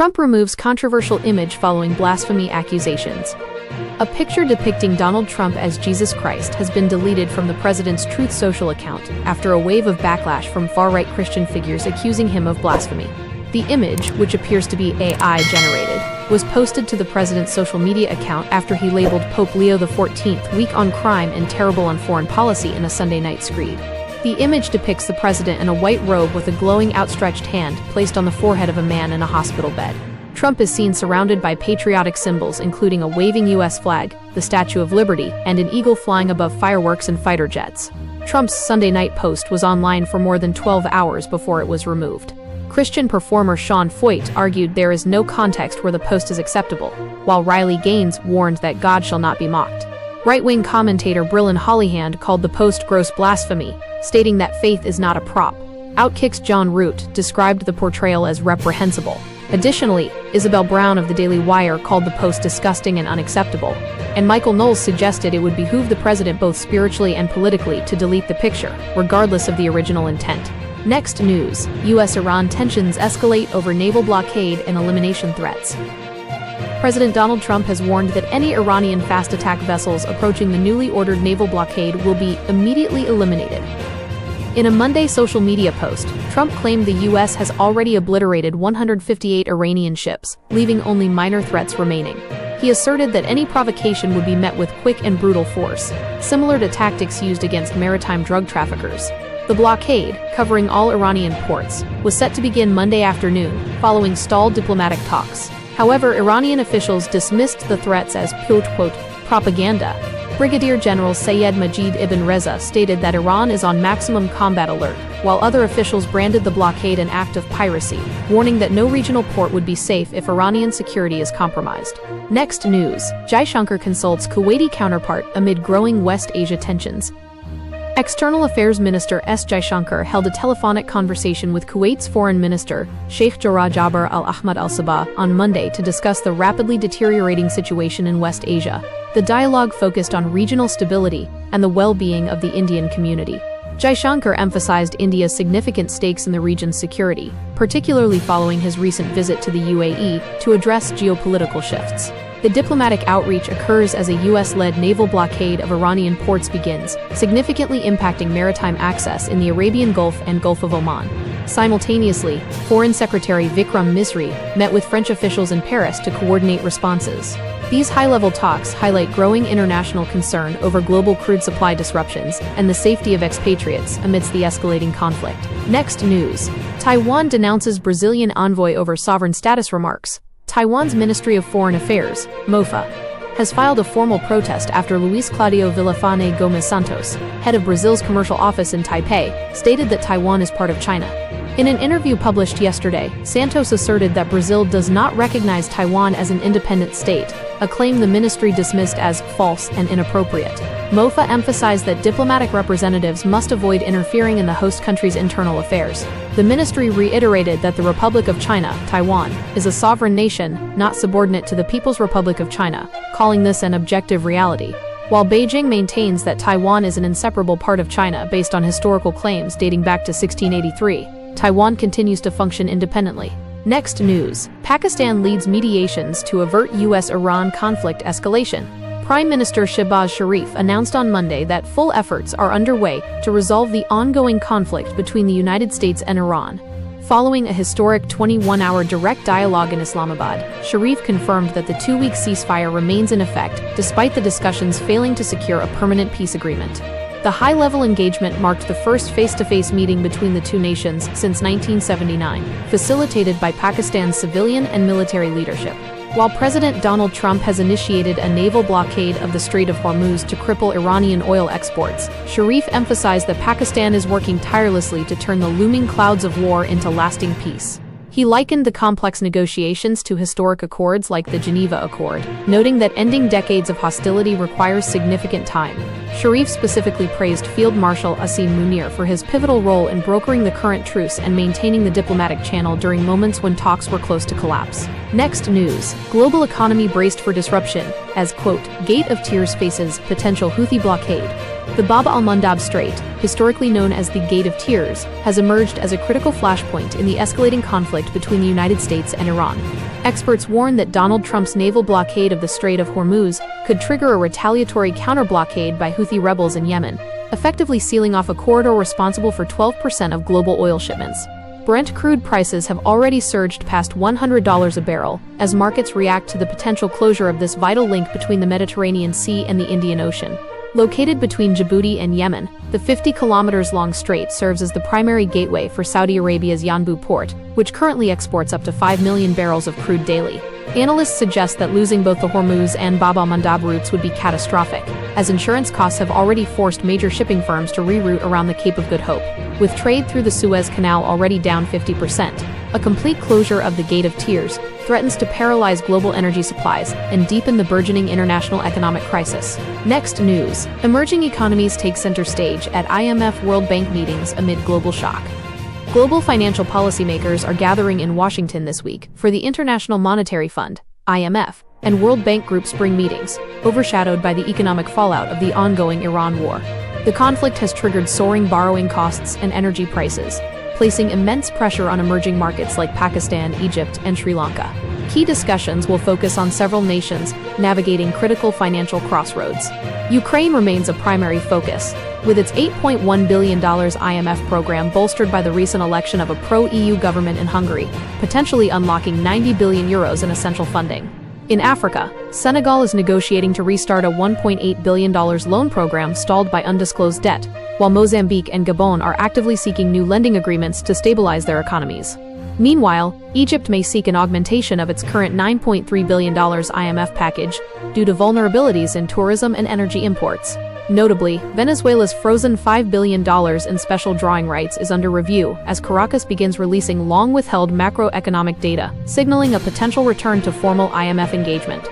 Trump removes controversial image following blasphemy accusations. A picture depicting Donald Trump as Jesus Christ has been deleted from the president's Truth Social account after a wave of backlash from far-right Christian figures accusing him of blasphemy. The image, which appears to be AI-generated, was posted to the president's social media account after he labeled Pope Leo XIV weak on crime and terrible on foreign policy in a Sunday night screed. The image depicts the president in a white robe with a glowing outstretched hand placed on the forehead of a man in a hospital bed. Trump is seen surrounded by patriotic symbols including a waving U.S. flag, the Statue of Liberty, and an eagle flying above fireworks and fighter jets. Trump's Sunday night post was online for more than 12 hours before it was removed. Christian performer Sean Foyt argued there is no context where the post is acceptable, while Riley Gaines warned that God shall not be mocked. Right-wing commentator Brillen Hollyhand called the post gross blasphemy, stating that faith is not a prop. Outkick's John Root described the portrayal as reprehensible. Additionally, Isabel Brown of the Daily Wire called the post disgusting and unacceptable, and Michael Knowles suggested it would behoove the president both spiritually and politically to delete the picture, regardless of the original intent. Next news, U.S.-Iran tensions escalate over naval blockade and elimination threats. President Donald Trump has warned that any Iranian fast attack vessels approaching the newly ordered naval blockade will be immediately eliminated. In a Monday social media post, Trump claimed the U.S. has already obliterated 158 Iranian ships, leaving only minor threats remaining. He asserted that any provocation would be met with quick and brutal force, similar to tactics used against maritime drug traffickers. The blockade, covering all Iranian ports, was set to begin Monday afternoon, following stalled diplomatic talks. However, Iranian officials dismissed the threats as quote, propaganda. Brigadier General Sayed Majid Ibn Reza stated that Iran is on maximum combat alert, while other officials branded the blockade an act of piracy, warning that no regional port would be safe if Iranian security is compromised. Next news, Jaishankar consults Kuwaiti counterpart amid growing West Asia tensions. External Affairs Minister S. Jaishankar held a telephonic conversation with Kuwait's Foreign Minister, Sheikh Jarrah Jaber al-Ahmad al-Sabah, on Monday to discuss the rapidly deteriorating situation in West Asia. The dialogue focused on regional stability and the well-being of the Indian community. Jaishankar emphasized India's significant stakes in the region's security, particularly following his recent visit to the UAE to address geopolitical shifts. The diplomatic outreach occurs as a U.S.-led naval blockade of Iranian ports begins, significantly impacting maritime access in the Arabian Gulf and Gulf of Oman. Simultaneously, Foreign Secretary Vikram Misri met with French officials in Paris to coordinate responses. These high-level talks highlight growing international concern over global crude supply disruptions and the safety of expatriates amidst the escalating conflict. Next news, Taiwan denounces Brazilian envoy over sovereign status remarks. Taiwan's Ministry of Foreign Affairs, MOFA, has filed a formal protest after Luis Claudio Villafane Gomes Santos, head of Brazil's commercial office in Taipei, stated that Taiwan is part of China. In an interview published yesterday, Santos asserted that Brazil does not recognize Taiwan as an independent state, a claim the ministry dismissed as false and inappropriate. MOFA emphasized that diplomatic representatives must avoid interfering in the host country's internal affairs. The ministry reiterated that the Republic of China, Taiwan, is a sovereign nation, not subordinate to the People's Republic of China, calling this an objective reality. While Beijing maintains that Taiwan is an inseparable part of China based on historical claims dating back to 1683, Taiwan continues to function independently. Next news, Pakistan leads mediations to avert U.S.-Iran conflict escalation. Prime Minister Shehbaz Sharif announced on Monday that full efforts are underway to resolve the ongoing conflict between the United States and Iran. Following a historic 21-hour direct dialogue in Islamabad, Sharif confirmed that the two-week ceasefire remains in effect despite the discussions failing to secure a permanent peace agreement. The high-level engagement marked the first face-to-face meeting between the two nations since 1979, facilitated by Pakistan's civilian and military leadership. While President Donald Trump has initiated a naval blockade of the Strait of Hormuz to cripple Iranian oil exports, Sharif emphasized that Pakistan is working tirelessly to turn the looming clouds of war into lasting peace. He likened the complex negotiations to historic accords like the Geneva Accord, noting that ending decades of hostility requires significant time. Sharif specifically praised Field Marshal Asim Munir for his pivotal role in brokering the current truce and maintaining the diplomatic channel during moments when talks were close to collapse. Next news, global economy braced for disruption as, quote, Gate of Tears faces potential Houthi blockade. The Bab al-Mandab Strait, historically known as the Gate of Tears, has emerged as a critical flashpoint in the escalating conflict between the United States and Iran. Experts warn that Donald Trump's naval blockade of the Strait of Hormuz could trigger a retaliatory counter-blockade by Houthi rebels in Yemen, effectively sealing off a corridor responsible for 12% of global oil shipments. Brent crude prices have already surged past $100 a barrel as markets react to the potential closure of this vital link between the Mediterranean Sea and the Indian Ocean. Located between Djibouti and Yemen, the 50 kilometers long strait serves as the primary gateway for Saudi Arabia's Yanbu port, which currently exports up to 5 million barrels of crude daily. Analysts suggest that losing both the Hormuz and Bab al-Mandab routes would be catastrophic, as insurance costs have already forced major shipping firms to reroute around the Cape of Good Hope. With trade through the Suez Canal already down 50%, a complete closure of the Gate of Tears threatens to paralyze global energy supplies and deepen the burgeoning international economic crisis. Next news. Emerging economies take center stage at IMF World Bank meetings amid global shock. Global financial policymakers are gathering in Washington this week for the International Monetary Fund, IMF, and World Bank Group spring meetings, overshadowed by the economic fallout of the ongoing Iran war. The conflict has triggered soaring borrowing costs and energy prices, placing immense pressure on emerging markets like Pakistan, Egypt, and Sri Lanka. Key discussions will focus on several nations navigating critical financial crossroads. Ukraine remains a primary focus, with its $8.1 billion IMF program bolstered by the recent election of a pro-EU government in Hungary, potentially unlocking 90 billion euros in essential funding. In Africa, Senegal is negotiating to restart a $1.8 billion loan program stalled by undisclosed debt, while Mozambique and Gabon are actively seeking new lending agreements to stabilize their economies. Meanwhile, Egypt may seek an augmentation of its current $9.3 billion IMF package due to vulnerabilities in tourism and energy imports. Notably, Venezuela's frozen $5 billion in special drawing rights is under review as Caracas begins releasing long-withheld macroeconomic data, signaling a potential return to formal IMF engagement.